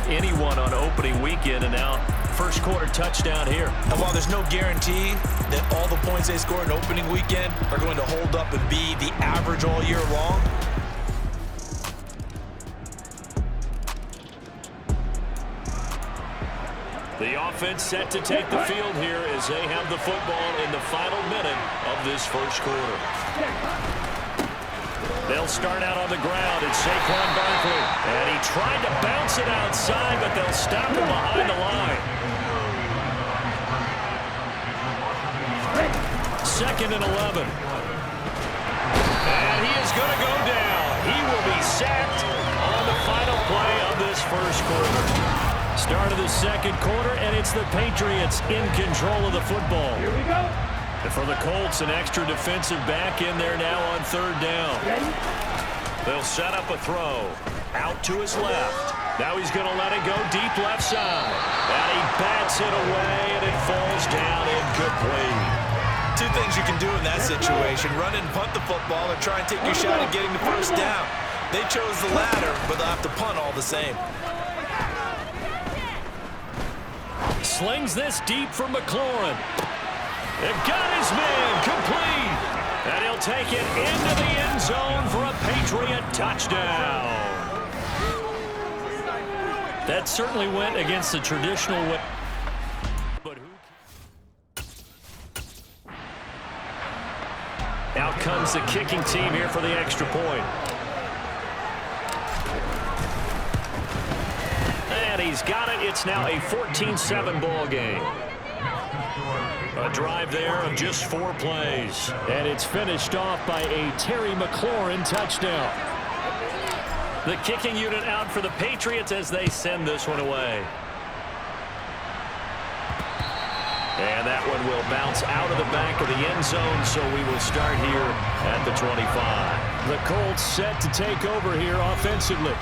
anyone on opening weekend, and now first quarter touchdown here. And while there's no guarantee that all the points they score in opening weekend are going to hold up and be the average all year long, the offense set to take the field here as they have the football in the final minute of this first quarter. They'll start out on the ground. It's Saquon Barkley. And he tried to bounce it outside, but they'll stop him behind the line. 2nd and 11. And he is going to go down. He will be sacked on the final play of this first quarter. Start of the second quarter, and it's the Patriots in control of the football. Here we go. And for the Colts, an extra defensive back in there now on 3rd down. Ready? They'll set up a throw. Out to his left. Now he's going to let it go deep left side. And he bats it away, and it falls down incomplete. two things you can do in that situation: run and punt the football, or try and take your shot at getting the first down. They chose the latter, but they'll have to punt all the same. Slings this deep for McLaurin. They've got his man complete. And he'll take it into the end zone for a Patriot touchdown. That certainly went against the traditional way. But out comes the kicking team here for the extra point. And he's got it. It's now a 14-7 ball game. A drive there of just 4 plays. And it's finished off by a Terry McLaurin touchdown. The kicking unit out for the Patriots as they send this one away. And that one will bounce out of the back of the end zone, so we will start here at the 25. The Colts set to take over here offensively.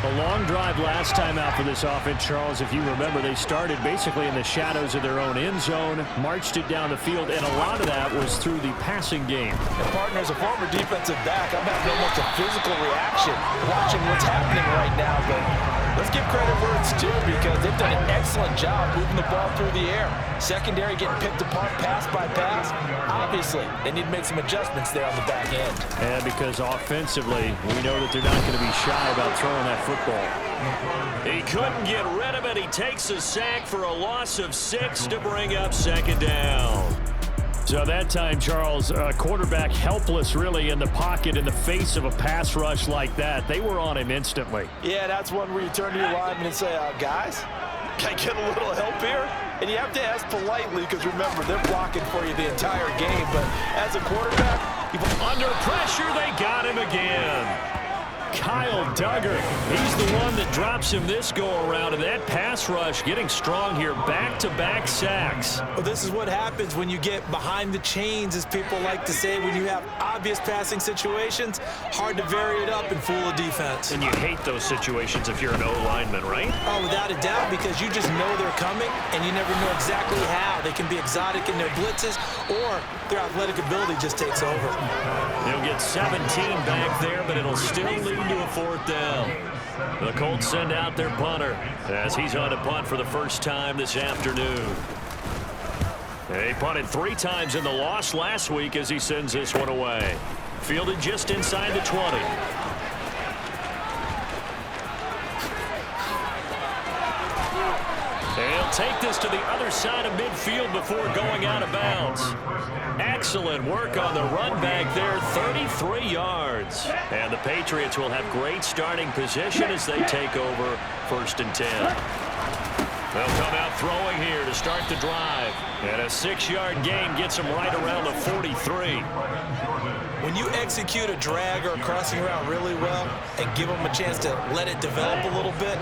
A long drive last time out for this offense, Charles. If you remember, they started basically in the shadows of their own end zone, marched it down the field, and a lot of that was through the passing game. And partner, as a former defensive back, I'm having almost a physical reaction watching what's happening right now. But let's give credit where it's due, because they've done an excellent job moving the ball through the air. Secondary getting picked apart pass by pass. Obviously, they need to make some adjustments there on the back end. And because offensively, we know that they're not going to be shy about throwing that football. He couldn't get rid of it. He takes a sack for a loss of 6 to bring up 2nd down. So that time, Charles, quarterback helpless really in the pocket in the face of a pass rush like that. They were on him instantly. Yeah, that's one where you turn to your lineman and say, guys, can I get a little help here? And you have to ask politely, because remember, they're blocking for you the entire game. But as a quarterback, under pressure, they got him again. Kyle Duggar, he's the one that drops him this go-around, and that pass rush getting strong here, back-to-back sacks. Well, this is what happens when you get behind the chains, as people like to say. When you have obvious passing situations, hard to vary it up and fool a defense. And you hate those situations if you're an O-lineman, right? Oh, without a doubt, because you just know they're coming, and you never know exactly how. They can be exotic in their blitzes, or their athletic ability just takes over. They'll get 17 back there, but it'll still lead to a 4th down. The Colts send out their punter as he's on to punt for the first time this afternoon. He punted 3 times in the loss last week as he sends this one away. Fielded just inside the 20. He'll take this to the other side of midfield before going out of bounds. Excellent work on the run back there, 33 yards. And the Patriots will have great starting position as they take over 1st and 10. They'll come out throwing here to start the drive. And a 6-yard gain gets them right around the 43. When you execute a drag or a crossing route really well and give them a chance to let it develop a little bit,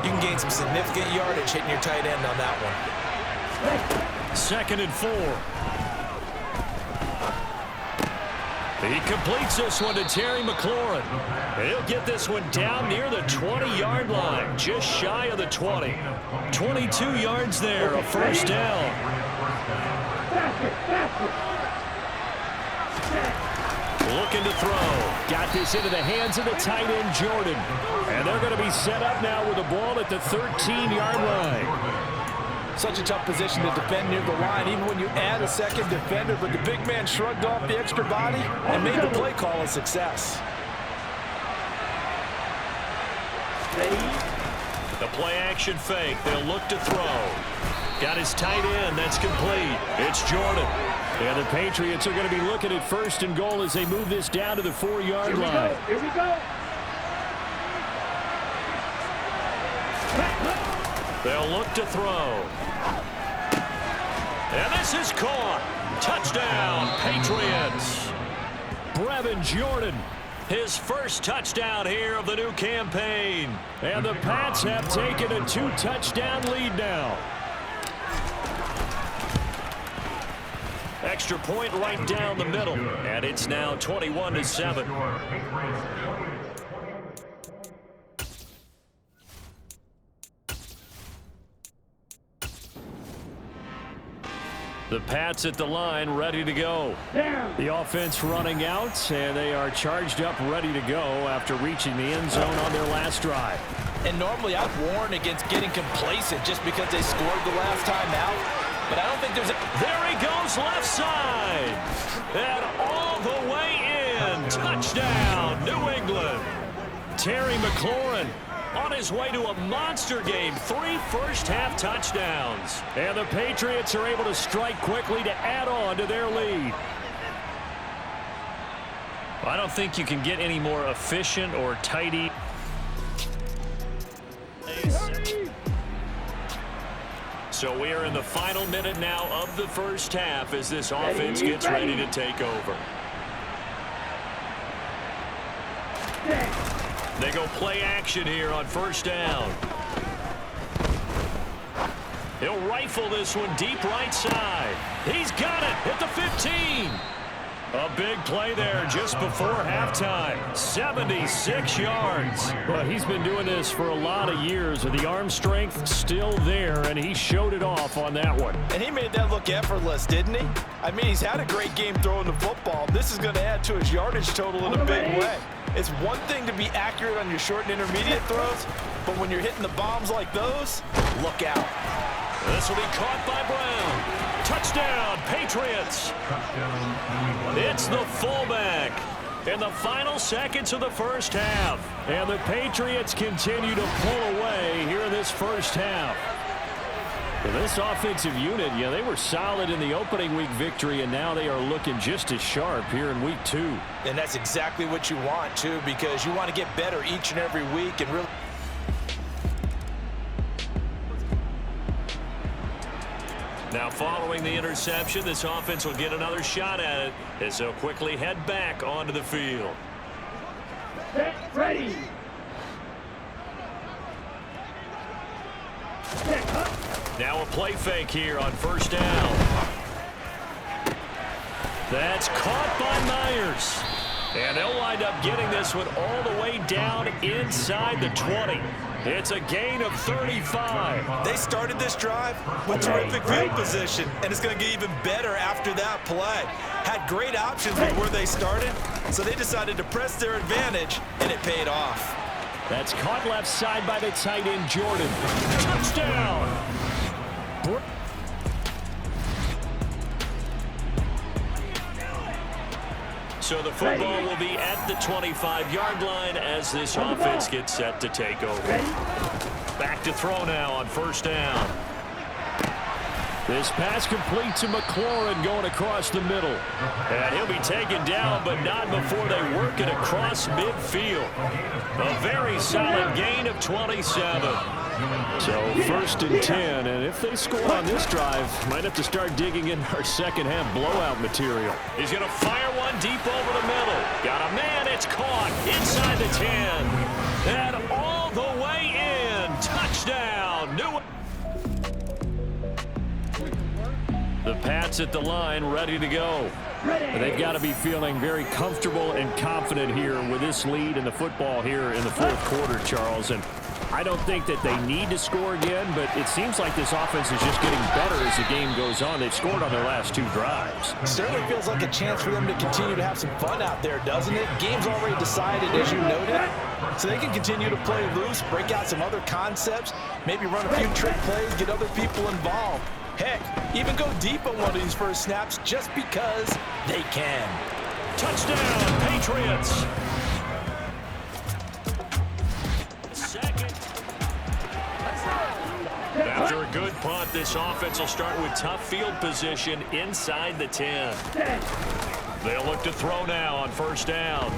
you can gain some significant yardage hitting your tight end on that one. 2nd and 4. He completes this one to Terry McLaurin. He'll get this one down near the 20-yard line, just shy of the 20. 22 yards there, a 1st down. looking to throw. Got this into the hands of the tight end, Jordan. And they're going to be set up now with the ball at the 13-yard line. Such a tough position to defend near the line, even when you add a second defender. But the big man shrugged off the extra body and made the play call a success. The play-action fake. They'll look to throw. Got his tight end. That's complete. It's Jordan. And the Patriots are going to be looking at 1st and goal as they move this down to the 4-yard line. Here we go. They'll look to throw. And this is caught. Touchdown, Patriots. Brevin Jordan. His first touchdown here of the new campaign. And the Pats have taken a 2-touchdown lead now. Extra point right down the middle. And it's now 21-7. The Pats at the line, ready to go. The offense running out, and they are charged up, ready to go after reaching the end zone on their last drive. And normally I'd warn against getting complacent just because they scored the last time out. But I don't think there's a... There he goes, left side. And all the way in. Touchdown, New England. Terry McLaurin on his way to a monster game. 3 first-half touchdowns. And the Patriots are able to strike quickly to add on to their lead. I don't think you can get any more efficient or tidy. So we are in the final minute now of the first half as this offense gets ready to take over. They go play action here on 1st down. He'll rifle this one deep right side. He's got it at the 15. A big play there just before halftime. 76 yards. Well, he's been doing this for a lot of years, with the arm strength still there, and he showed it off on that one. And he made that look effortless, didn't he? I mean, he's had a great game throwing the football. This is going to add to his yardage total in a big way. It's one thing to be accurate on your short and intermediate throws, but when you're hitting the bombs like those, look out. This will be caught by Brown. Touchdown, Patriots. It's the fullback in the final seconds of the first half. And the Patriots continue to pull away here in this first half. Well, this offensive unit, yeah, they were solid in the opening week victory, and now they are looking just as sharp here in week 2. And that's exactly what you want, too, because you want to get better each and every week and really... Now, following the interception, this offense will get another shot at it as they'll quickly head back onto the field. Get ready. Now a play fake here on 1st down. That's caught by Myers. And they'll wind up getting this one all the way down inside the 20. It's a gain of 35. They started this drive with terrific field position, and it's going to get even better after that play. Had great options with where they started, so they decided to press their advantage, and it paid off. That's caught left side by the tight end, Jordan. Touchdown! So the football will be at the 25-yard line as this offense gets set to take over. Back to throw now on 1st down. This pass complete to McLaurin going across the middle. And he'll be taken down, but not before they work it across midfield. A very solid gain of 27. So 1st and 10, and if they score on this drive, might have to start digging in our second half blowout material. He's going to fire one deep over the middle. Got a man, it's caught inside the 10. And all the way in. Touchdown. The Pats at the line, ready to go. They've got to be feeling very comfortable and confident here with this lead in the football here in the 4th quarter, Charles. And I don't think that they need to score again, but it seems like this offense is just getting better as the game goes on. They've scored on their last 2 drives. Certainly feels like a chance for them to continue to have some fun out there, doesn't it? Game's already decided, as you noted, so they can continue to play loose, break out some other concepts, maybe run a few trick plays, get other people involved. Heck, even go deep on one of these first snaps just because they can. Touchdown, Patriots. Second. After a good punt, this offense will start with tough field position inside the 10. They'll look to throw now on first down.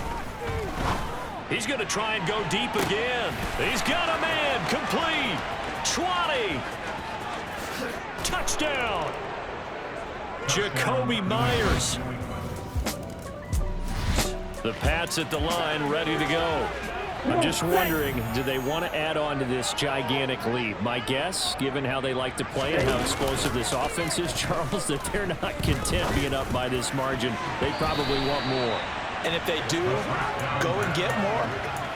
He's going to try and go deep again. He's got a man, complete. 20. Touchdown. Jacoby Myers. The Pats at the line, ready to go. I'm just wondering, do they want to add on to this gigantic lead? My guess, given how they like to play and how explosive this offense is, Charles, that they're not content being up by this margin. They probably want more. And if they do go and get more,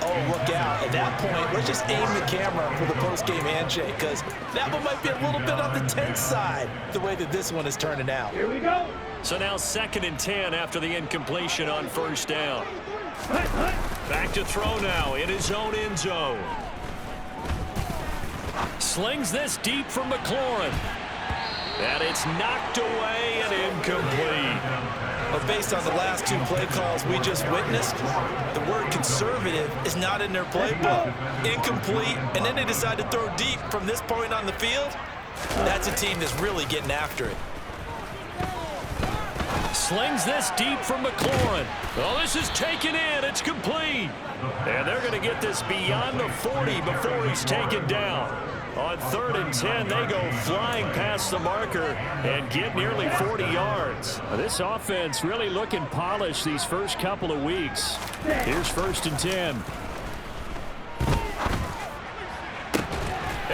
oh, look out. At that point, let's just aim the camera for the post-game handshake, because that one might be a little bit on the tense side, the way that this one is turning out. Here we go. So now 2nd and 10 after the incompletion on first down. Back to throw now in his own end zone. Slings this deep from McLaurin. And it's knocked away and incomplete. But based on the last 2 play calls we just witnessed, the word conservative is not in their playbook. Incomplete, and then they decide to throw deep from this point on the field. That's a team that's really getting after it. Slings this deep from McLaurin. Oh, this is taken in. It's complete. And they're going to get this beyond the 40 before he's taken down. On 3rd and 10, they go flying past the marker and get nearly 40 yards. This offense really looking polished these first couple of weeks. Here's 1st and 10.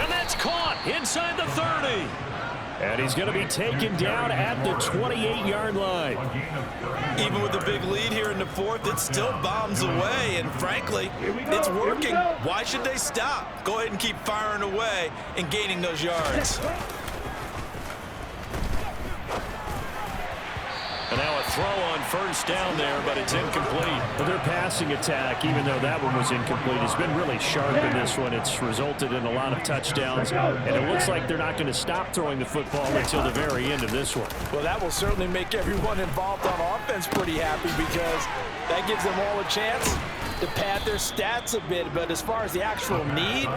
And that's caught inside the 30. And he's going to be taken down at the 28-yard line. Even with the big lead here in the 4th, it still bombs away. And frankly, it's working. Why should they stop? Go ahead and keep firing away and gaining those yards. And now a throw on first down there, but it's incomplete. But their passing attack, even though that one was incomplete, has been really sharp in this one. It's resulted in a lot of touchdowns, and it looks like they're not going to stop throwing the football until the very end of this one. Well, that will certainly make everyone involved on offense pretty happy, because that gives them all a chance to pad their stats a bit. But as far as the actual need,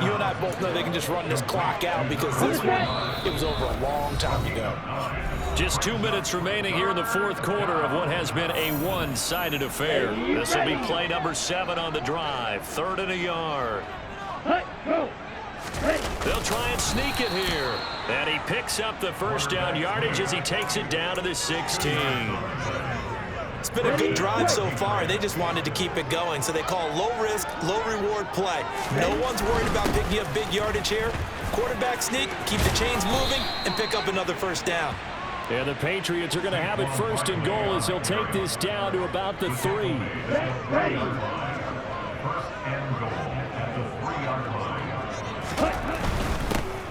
you and I both know they can just run this clock out, because this one, it was over a long time ago. Just 2 minutes remaining here in the 4th quarter of what has been a one-sided affair. This will be play number 7 on the drive. 3rd and a yard. They'll try and sneak it here. And he picks up the first down yardage as he takes it down to the 16. It's been a good drive so far. They just wanted to keep it going, so they call low-risk, low-reward play. No one's worried about picking up big yardage here. Quarterback sneak, keep the chains moving, and pick up another first down. And the Patriots are going to have it 1st and goal as he'll take this down to about the 3.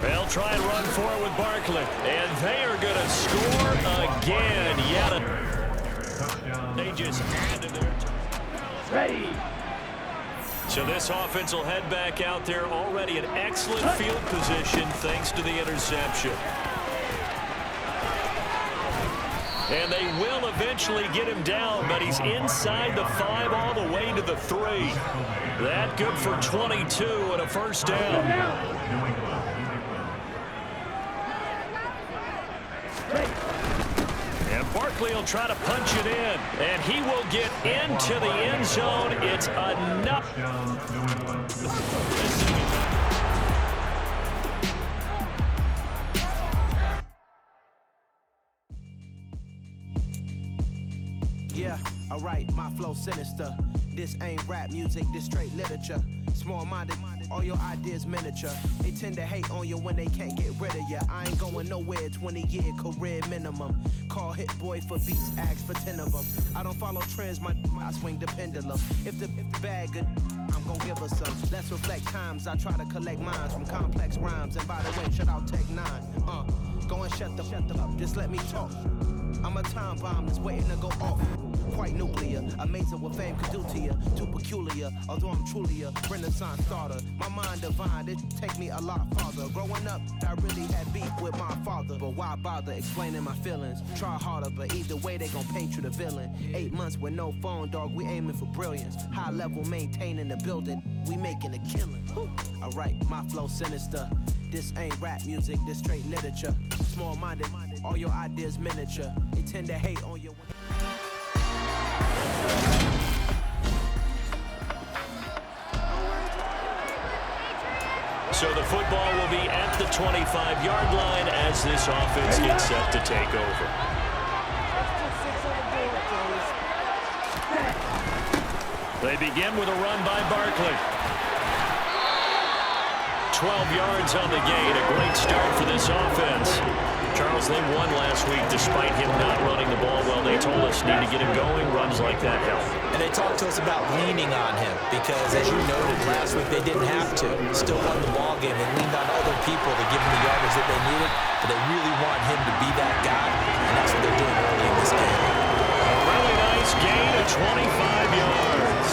They'll try and run for it with Barkley. And they are going to score again. Yet they just added their Ready. So this offense will head back out there, already in excellent field position thanks to the interception. And they will eventually get him down, but he's inside the 5 all the way to the 3. That good for 22 and a first down. And Barkley will try to punch it in, and he will get into the end zone. It's enough. Yeah, alright, my flow sinister. This ain't rap music, this straight literature. Small-minded, all your ideas miniature. They tend to hate on you when they can't get rid of you. I ain't going nowhere, 20-year career minimum. Call Hit Boy for beats, ask for 10 of them. I don't follow trends, I swing the pendulum. If the bag good, I'm gon' give her some. Let's reflect times. I try to collect minds from complex rhymes. And by the way, shut out Tech 9. Go and shut the up. Just let me talk. I'm a time bomb that's waiting to go off. Quite nuclear, amazing what fame could do to you. Too peculiar, although I'm truly a renaissance starter. My mind divine, it take me a lot farther. Growing up, I really had beef with my father. But why bother explaining my feelings? Try harder, but either way they gon' paint you the villain. 8 months with no phone, dog, we aiming for brilliance. High level maintaining the building, we making a killing. Alright, my flow sinister. This ain't rap music, this straight literature. Small-minded, all your ideas miniature. They tend to hate on your... So the football will be at the 25-yard line as this offense gets set to take over. They begin with a run by Barkley. 12 yards on the gain. A great start for this offense. Charles, they won last week despite him not running the ball well. They told us need to get him going. Runs like that help. And they talked to us about leaning on him because, as you noted, last week they didn't have to. Still won the ball game. They leaned on other people to give them the yardage that they needed, but they really want him to be that guy, and that's what they're doing early in this game. A really nice gain of 25 yards.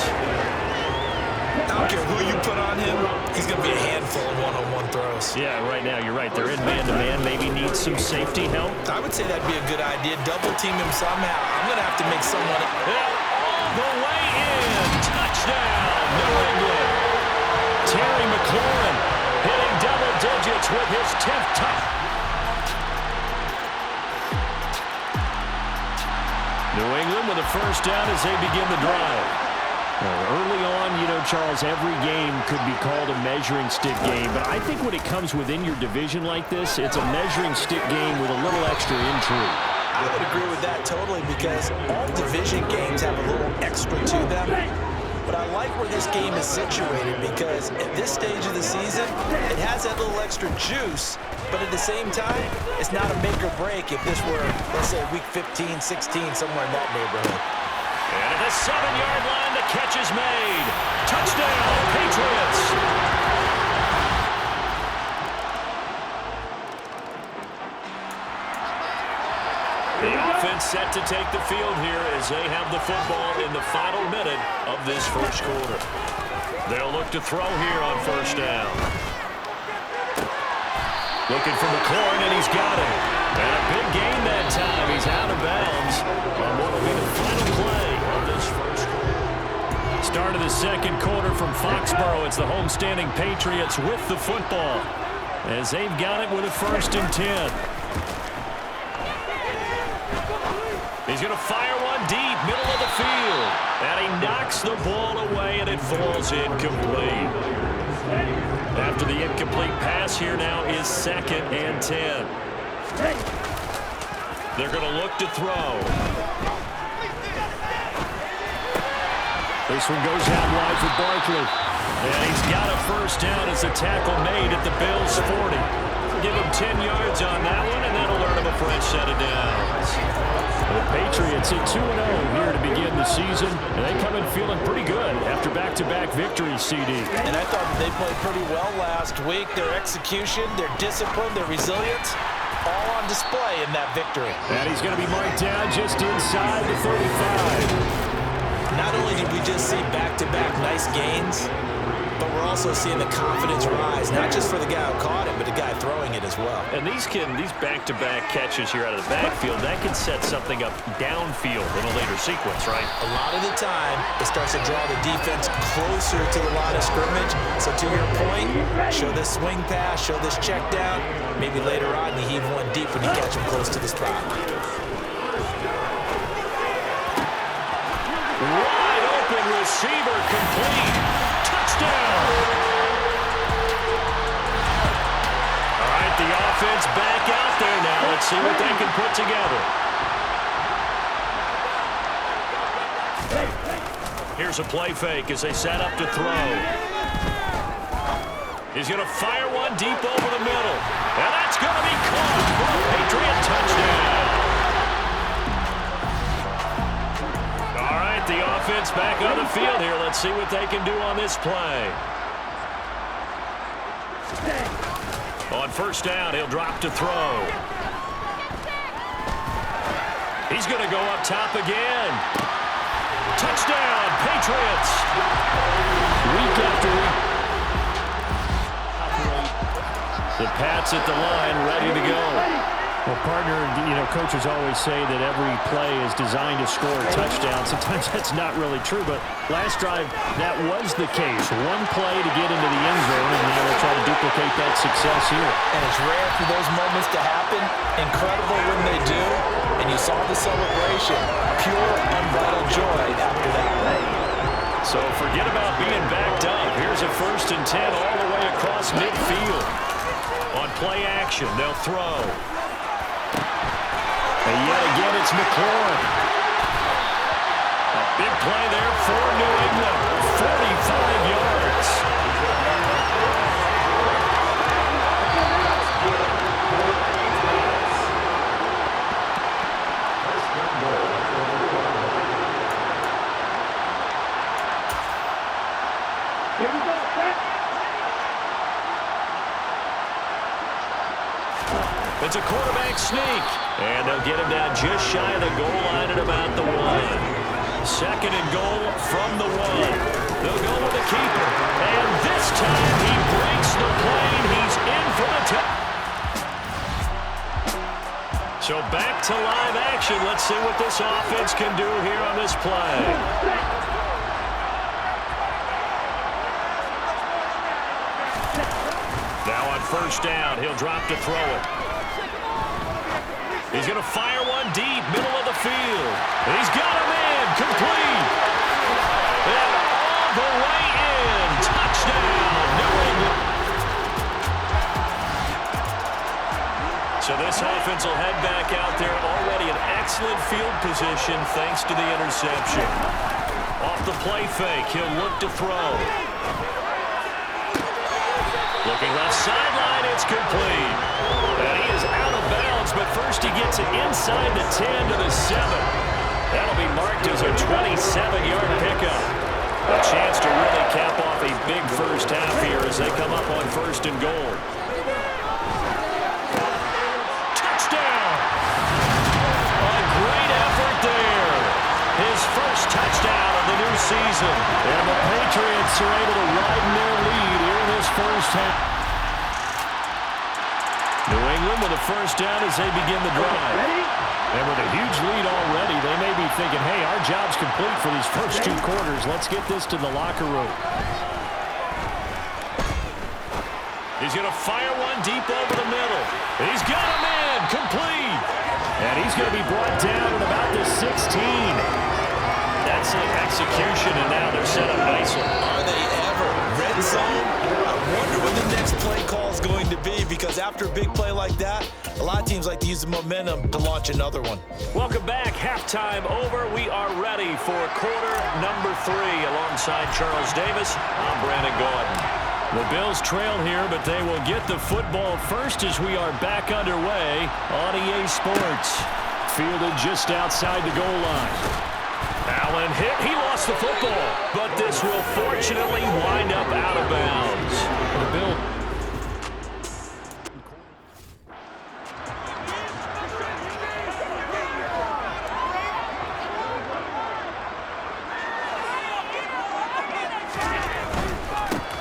I don't care who you put on him, he's going to be a handful of one-on-one throws. Yeah, right now, you're right. They're in man-to-man. Maybe needs some safety help. I would say that'd be a good idea. Double team him somehow. I'm going to have to make someone... Yeah, the way in. Touchdown, New England. Terry McLaurin hitting double digits with his 10th touchdown. New England with a first down as they begin the drive. Early on, you know, Charles, every game could be called a measuring stick game, but I think when it comes within your division like this, it's a measuring stick game with a little extra intrigue. I would agree with that totally because all division games have a little extra to them. But I like where this game is situated because at this stage of the season, it has that little extra juice, but at the same time, it's not a make or break if this were, let's say, week 15, 16, somewhere in that neighborhood. And at the 7-yard line, the catch is made. Touchdown, Patriots. The offense set to take the field here as they have the football in the final minute of this first quarter. They'll look to throw here on first down. Looking for McLaurin, and he's got it. And a big gain that time. He's out of bounds on what will be the final play of this first quarter. Start of the second quarter from Foxborough. It's the homestanding Patriots with the football as they've got it with a 1st and 10. He's going to fire one deep, middle of the field. And he knocks the ball away, and it falls incomplete. After the incomplete pass, here now is 2nd and 10. They're going to look to throw. This one goes out wide for Barkley. And he's got a first down as the tackle made at the Bills' 40. Give him 10 yards on that one, and that'll earn him a fresh set of downs. The Patriots at 2-0 here to begin the season, and they come in feeling pretty good after back-to-back victories, CD. And I thought they played pretty well last week. Their execution, their discipline, their resilience, all on display in that victory. And he's going to be marked down just inside the 35. Not only did we just see back-to-back nice gains, but we're also seeing the confidence rise, not just for the guy who caught it, but the guy throwing it as well. And these back-to-back catches here out of the backfield, that can set something up downfield in a later sequence, right? A lot of the time, it starts to draw the defense closer to the line of scrimmage. So to your point, show this swing pass, show this check down. Maybe later on, you heave one deep when you catch him close to the spot. Wide open receiver complete. Touchdown. All right, the offense back out there now. Let's see what they can put together. Here's a play fake as they set up to throw. He's going to fire one deep over the middle. And that's going to be caught for a Patriot touchdown. All right, get the offense back on the field here. Let's see what they can do on this play. On first down, he'll drop to throw. He's going to go up top again. Touchdown, Patriots. Week after week. The Pats at the line, ready to go. Well, partner, coaches always say that every play is designed to score a touchdown. Sometimes that's not really true, but last drive, that was the case. One play to get into the end zone, and now they'll try to duplicate that success here. And it's rare for those moments to happen. Incredible when they do. And you saw the celebration. Pure, unbridled joy after that. So forget about being backed up. Here's a 1st and 10 all the way across midfield. On play action, they'll throw. And yet again, it's McLaurin. A big play there for New England. 45 yards. Here we go. It's a quarterback sneak. And they'll get him down just shy of the goal line at about the 1. 2nd and goal from the 1. They'll go with the keeper. And this time he breaks the plane. He's in for the touchdown. So back to live action. Let's see what this offense can do here on this play. Now on first down, he'll drop to throw it. He's going to fire one deep, middle of the field. He's got him in, complete. And all the way in. Touchdown, New England. So this offense will head back out there already in excellent field position thanks to the interception. Off the play fake, he'll look to throw. Looking left sideline, it's complete. And he is out of bounds, but first he gets it inside the 10 to the 7. That'll be marked as a 27-yard pickup. A chance to really cap off a big first half here as they come up on 1st and goal. Touchdown! A great effort there. His first touchdown of the new season. And the Patriots are able to widen their lead here in this first half. New England with a first down as they begin the drive. And with a huge lead already, they may be thinking, hey, our job's complete for these first 2 quarters. Let's get this to the locker room. He's going to fire one deep over the middle. He's got him in, complete. And he's going to be brought down at about the 16. That's an execution, and now they're set up nicely. Are they ever? Red zone? I wonder what the next play call is going to be, because after a big play like that, a lot of teams like to use the momentum to launch another one. Welcome back. Halftime over. We are ready for quarter number 3. Alongside Charles Davis, I'm Brandon Gordon. The Bills trail here, but they will get the football first as we are back underway on EA Sports. Fielded just outside the goal line. Allen hit. He lost the football, but this will fortunately wind up out of bounds. The Bills.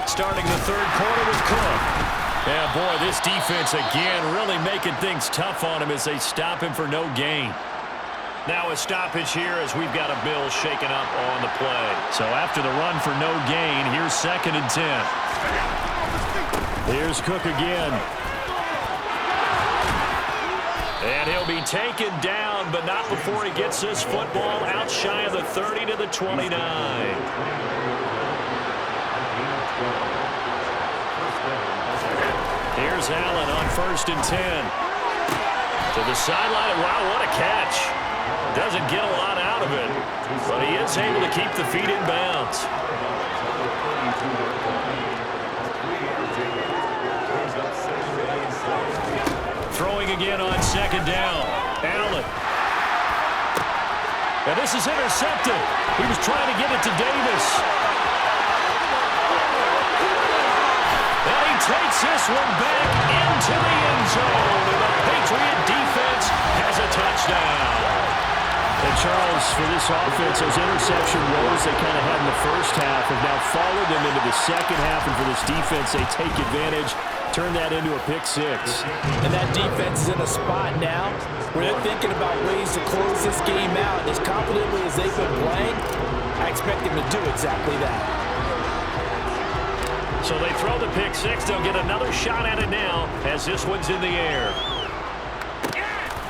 Starting the 3rd quarter with Cook. Yeah, boy, this defense again really making things tough on him as they stop him for no gain. Now a stoppage here as we've got a Bill shaken up on the play. So after the run for no gain, here's 2nd and 10. Here's Cook again. And he'll be taken down, but not before he gets this football out shy of the 30 to the 29. Here's Allen on 1st and 10. To the sideline. Wow, what a catch. Doesn't get a lot out of it, but he is able to keep the feet in bounds. Throwing again on 2nd down. Allen. And this is intercepted. He was trying to get it to Davis. And he takes this one back into the end zone. And the Patriot defense has a touchdown. And Charles, for this offense, those interception woes they kind of had in the first half have now followed them into the second half. And for this defense, they take advantage, turn that into a pick six. And that defense is in a spot now where they're thinking about ways to close this game out. As confidently as they've been playing, I expect them to do exactly that. So they throw the pick six. They'll get another shot at it now as this one's in the air.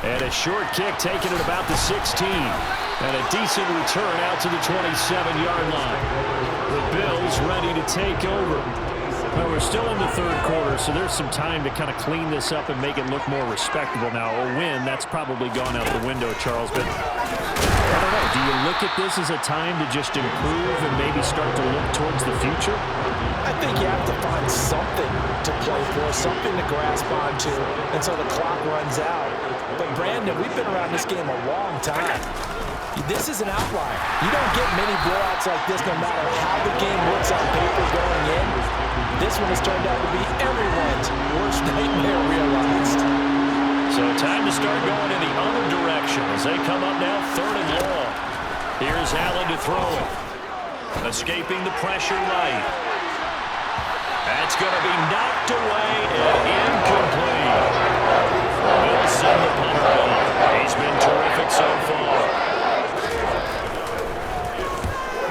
And a short kick taken at about the 16. And a decent return out to the 27-yard line. The Bills ready to take over. Well, we're still in the third quarter, so there's some time to kind of clean this up and make it look more respectable now. A win, that's probably gone out the window, Charles. But I don't know. Do you look at this as a time to just improve and maybe start to look towards the future? I think you have to find something to play for, something to grasp onto until the clock runs out. But, Brandon, we've been around this game a long time. This is an outlier. You don't get many blowouts like this no matter how the game looks on paper going in. This one has turned out to be everyone's worst nightmare realized. So time to start going in the other direction as they come up now 3rd and long. Here's Allen to throw it. Escaping the pressure right. That's going to be knocked away and incomplete. Will send the punter out. He's been terrific so far.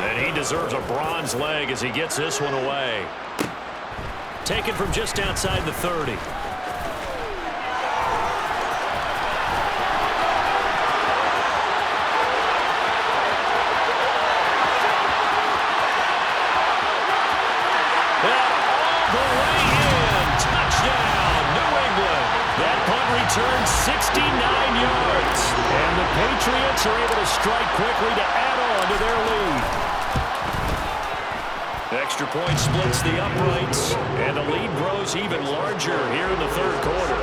And he deserves a bronze leg as he gets this one away. Taken from just outside the 30. Returns 69 yards. And the Patriots are able to strike quickly to add on to their lead. Extra point splits the uprights, and the lead grows even larger here in the third quarter.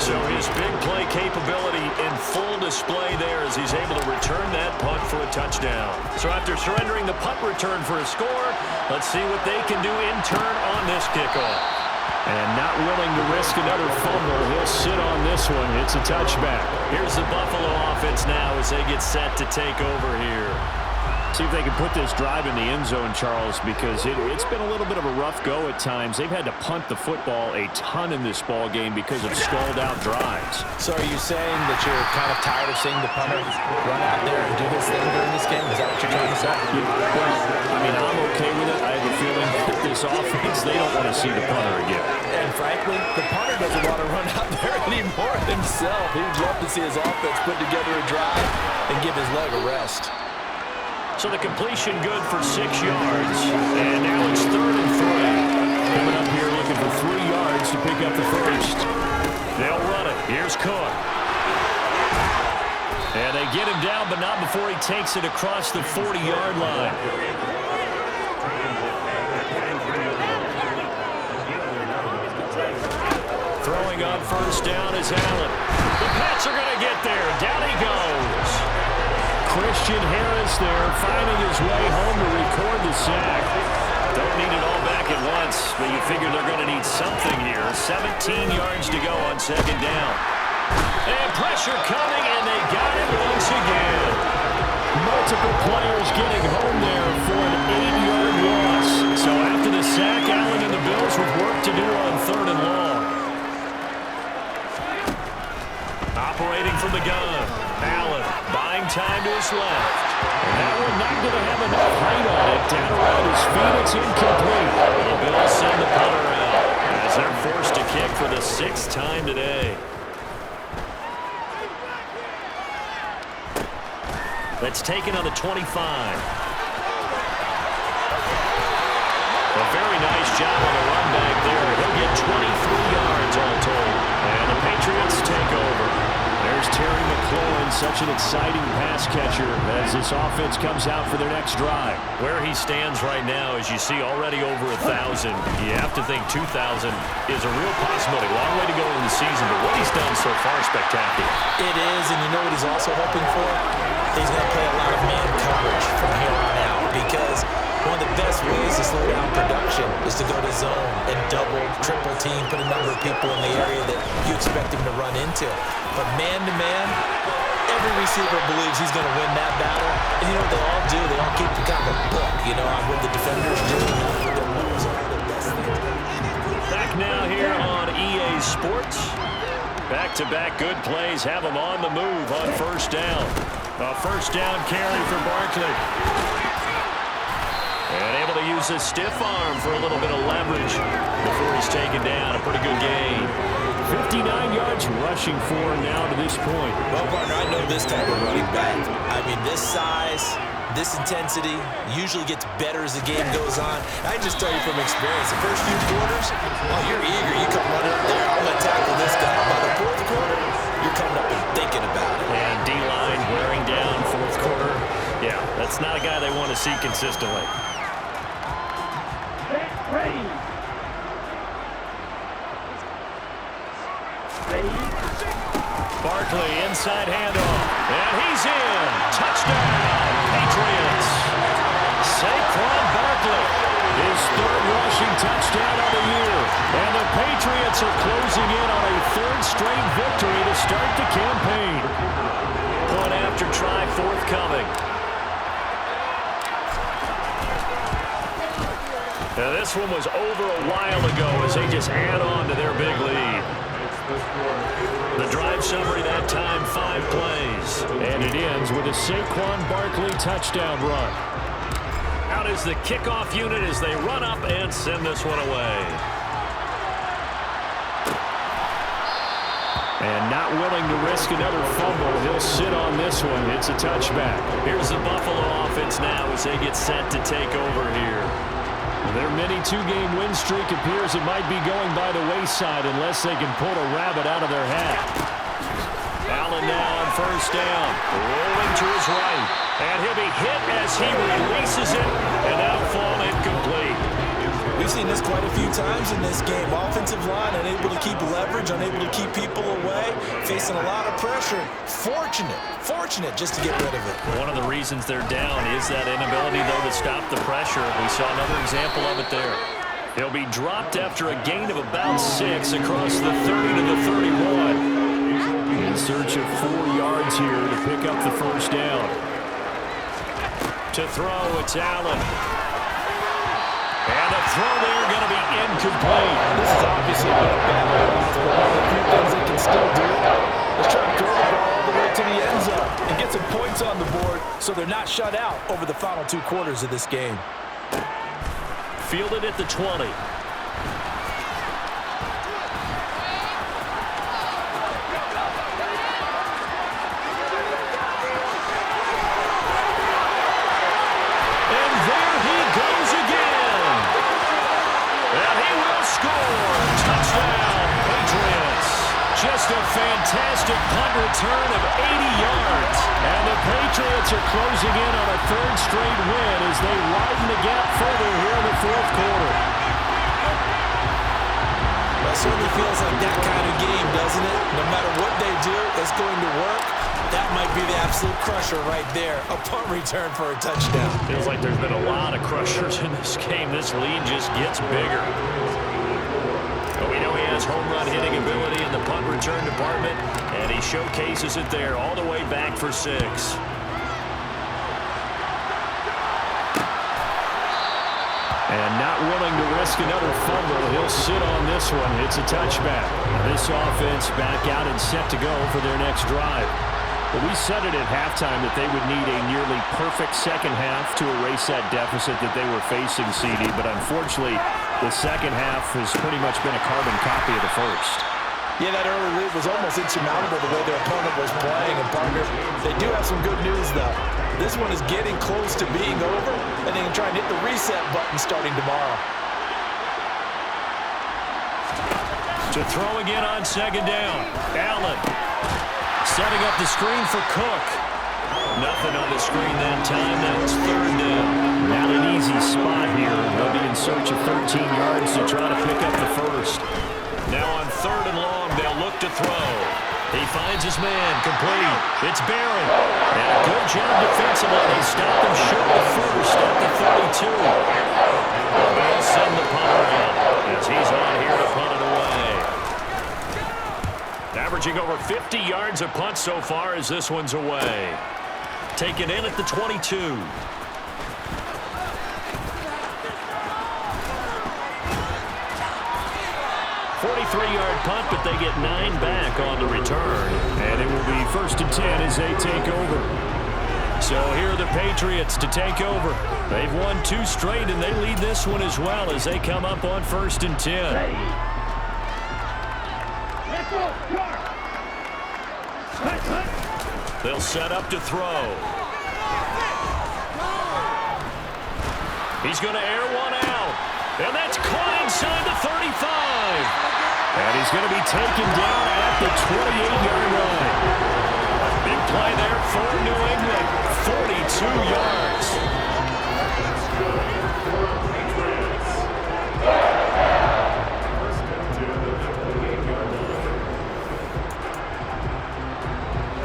So his big play capability in full display there as he's able to return that punt for a touchdown. So after surrendering the punt return for a score, let's see what they can do in turn on this kickoff. And not willing to risk another fumble. He'll sit on this one. It's a touchback. Here's the Buffalo offense now as they get set to take over here. See if they can put this drive in the end zone, Charles, because it's been a little bit of a rough go at times. They've had to punt the football a ton in this ball game because of stalled-out drives. So are you saying that you're kind of tired of seeing the punter run out there and do his thing during this game? Is that what you're trying to say? Well, I mean, I'm okay with it. I have a feeling that this offense, they don't want to see the punter again. And frankly, the punter doesn't want to run out there anymore himself. He would love to see his offense put together a drive and give his leg a rest. So the completion good for 6 yards. And now it's 3rd and 3. Coming up here looking for 3 yards to pick up the first. They'll run it. Here's Cook. And they get him down, but not before he takes it across the 40-yard line. Throwing on first down is Allen. The Pats are going to get there. Down he goes. Christian Harris there finding his way home to record the sack. Don't need it all back at once, but you figure they're going to need something here. 17 yards to go on 2nd down. And pressure coming, and they got it once again. Multiple players getting home there for an 8-yard loss. So after the sack, Allen and the Bills with work to do on 3rd and long. Operating from the gun. Allen buying time to his left. And that one not going to have enough height on it. Down around his feet, it's incomplete. The Bills send the punter out as they're forced to kick for the 6th time today. That's taken on the 25. A very nice job on the run back there. He'll get 23 yards all told. And the Patriots take over. There's Terry McLaurin, such such an exciting pass catcher as this offense comes out for their next drive. Where he stands right now, as you see, already over 1,000. You have to think 2,000 is a real possibility. Long way to go in the season, but what he's done so far is spectacular. It is, and you know what he's also hoping for? He's going to play a lot of man coverage from here on out, because one of the best ways to slow down production is to go to zone and double, triple team, put a number of people in the area that you expect him to run into. But man-to-man, every receiver believes he's going to win that battle. And you know what they all do? They all keep kind of a book, you know, on what the defenders do. Back now here on EA Sports. Back-to-back good plays have him on the move on first down. A first down carry for Barkley. And able to use his stiff arm for a little bit of leverage before he's taken down. A pretty good gain. 59 yards rushing for him now to this point. Well, partner, I know this type of running back. I mean, this size, this intensity usually gets better as the game goes on. I just tell you from experience, the first few quarters, oh, you're eager. You come running up there, I'm going to tackle this guy. By the fourth quarter, you're coming up and thinking about it. And D-line wearing down fourth quarter. Yeah, that's not a guy they want to see consistently. Ready. Barkley, inside handoff. And he's in. Touchdown, Patriots. Saquon Barkley, his third rushing touchdown of the year. And the Patriots are closing in on a third straight victory to start the campaign. Point after try forthcoming. Now this one was over a while ago as they just add on to their big lead. The drive summary that time, 5 plays. And it ends with a Saquon Barkley touchdown run. Out is the kickoff unit as they run up and send this one away. And not willing to risk another fumble, he'll sit on this one. It's a touchback. Here's the Buffalo offense now as they get set to take over here. Their mini 2-game win streak appears it might be going by the wayside unless they can pull a rabbit out of their hat. Allen now on first down, rolling to his right, and he'll be hit as he releases it, and that'll fall incomplete. We've seen this quite a few times in this game. Offensive line unable to keep leverage, unable to keep people away, facing a lot of pressure. Fortunate just to get rid of it. One of the reasons they're down is that inability, though, to stop the pressure. We saw another example of it there. He'll be dropped after a gain of about 6 across the 30 to the 31. In search of 4 yards here to pick up the first down. To throw, it's Allen. And the throw there going to be incomplete. This is obviously been a bad loss, but one of the few things they can still do is try to throw the ball all the way to the end zone and get some points on the board so they're not shut out over the final 2 quarters of this game. Fielded at the 20. Just a fantastic punt return of 80 yards. And the Patriots are closing in on a third straight win as they widen the gap further here in the fourth quarter. Well, it certainly feels like that kind of game, doesn't it? No matter what they do, it's going to work. That might be the absolute crusher right there. A punt return for a touchdown. Feels like there's been a lot of crushers in this game. This lead just gets bigger. But we know he has home run hitting ability in the punt return department, and he showcases it there all the way back for 6. And not willing to risk another fumble, he'll sit on this one. It's a touchback. This offense back out and set to go for their next drive. But we said it at halftime that they would need a nearly perfect second half to erase that deficit that they were facing, CD. But unfortunately, the second half has pretty much been a carbon copy of the first. Yeah, that early lead was almost insurmountable the way their opponent was playing. And, partner, they do have some good news, though. This one is getting close to being over, and they can try and hit the reset button starting tomorrow. To throw again on second down. Allen. Setting up the screen for Cook. Nothing on the screen that time. Now it's third down. Not an easy spot here. They'll be in search of 13 yards to try to pick up the first. Now on third and long, they'll look to throw. He finds his man, complete. It's Barry. And a good job defensively. They stop him short of first at the 32. They'll send the punter out as he's on here to punt it away. Averaging over 50 yards a punt so far as this one's away. Taken in at the 22. 43-yard punt, but they get 9 back on the return. And it will be 1st and 10 as they take over. So here are the Patriots to take over. They've won 2 straight, and they lead this one as well as they come up on 1st and 10. Ready. Let's go. Start. Cut. They'll set up to throw. He's going to air one out. And that's caught inside the 35. And he's going to be taken down at the 28-yard line. Big play there for New England. 42 yards.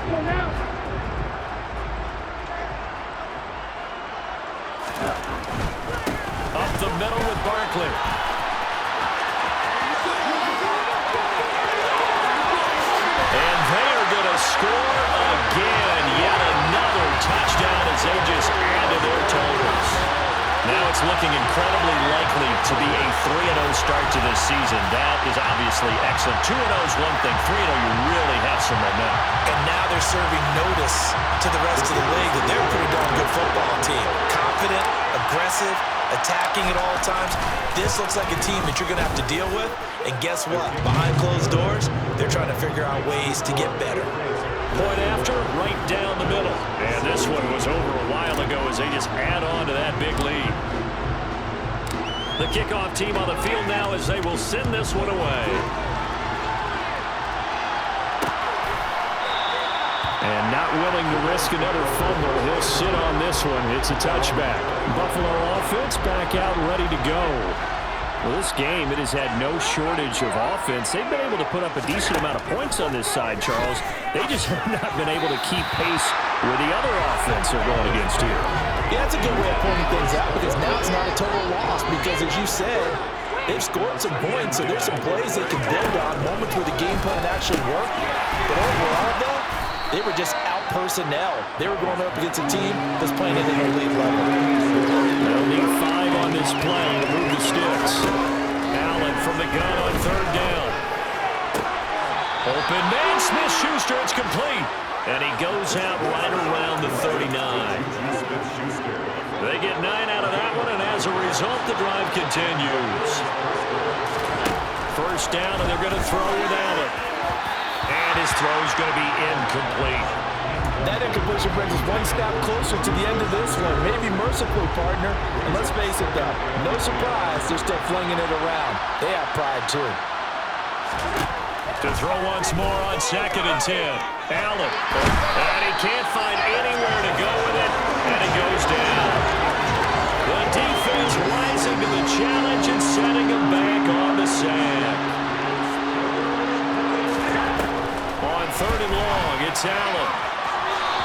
Go now. Up the middle with Barkley. And they are going to score again. Yet another touchdown as they just add to their totals. Now it's looking incredibly likely to be a 3-0 start to this season. That is obviously excellent. 2-0 is one thing. 3-0, you really have some momentum. And now they're serving notice to the rest of the league that they're a pretty darn good football team. Confident, aggressive, attacking at all times. This looks like a team that you're going to have to deal with. And guess what? Behind closed doors, they're trying to figure out ways to get better. Point after, right down the middle. And this one was over a while ago as they just add on to that big lead. The kickoff team on the field now as they will send this one away. And not willing to risk another fumble, he'll sit on this one. It's a touchback. Buffalo offense back out ready to go. Well, this game, it has had no shortage of offense. They've been able to put up a decent amount of points on this side, Charles. They just have not been able to keep pace with the other offense they're going against here. Yeah, that's a good way of pointing things out because now it's not a total loss because, as you said, they've scored some points, so there's some plays they can build on, moments where the game plan actually worked. But overall, though, they were just out personnel. They were going up against a team that's playing at an elite level. They'll need 5 on this play to move the sticks. Allen from the gun on third down. Open man, Smith-Schuster, it's complete. And he goes out right around the 39. They get 9 out of that one, and as a result, the drive continues. First down, and they're going to throw with Allen. And his throw is going to be incomplete. That incompletion brings us one step closer to the end of this one. Maybe mercifully, partner. And let's face it, though, no surprise, they're still flinging it around. They have pride, too. To throw once more on 2nd and 10. Allen. And he can't find anywhere to go with it. And it goes down. The defense rising to the challenge and setting him back on the sack. On 3rd and long, it's Allen.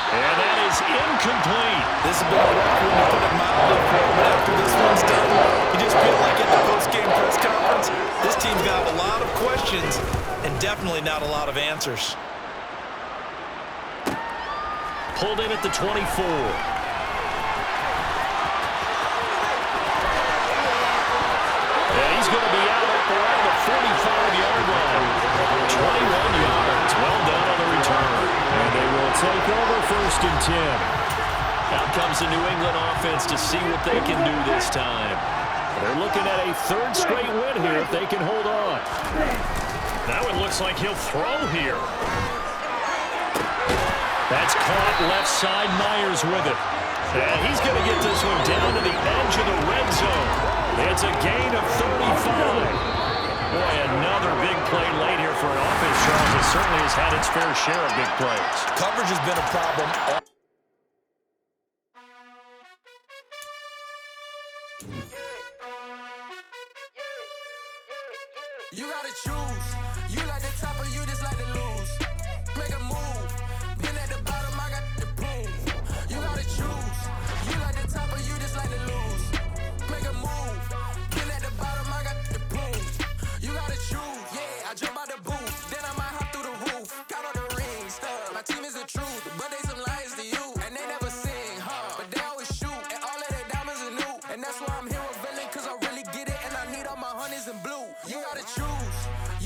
And that is incomplete. This has been a rough one to put it mildly for, but after this one's done, you just feel like at the post-game press conference, this team's got a lot of questions and definitely not a lot of answers. Pulled in at the 24. And he's going to be out up around the 45-yard line. 21 yards. Well done on the return. And they will take over 1st and 10. Out comes the New England offense to see what they can do this time. They're looking at a 3rd straight win here if they can hold on. Now it looks like he'll throw here. That's caught left side. Myers with it. And he's going to get this one down to the edge of the red zone. It's a gain of 35. Boy, another big play late here for an offense Charles, it certainly has had its fair share of big plays. Coverage has been a problem. You gotta choose. You like the top or you just like to lose. Make a move. Been at the bottom, I got the prove. You gotta choose. You like the top or you just like to lose. Make a move. Been at the bottom, I got the prove. You gotta choose. Yeah, I jump out the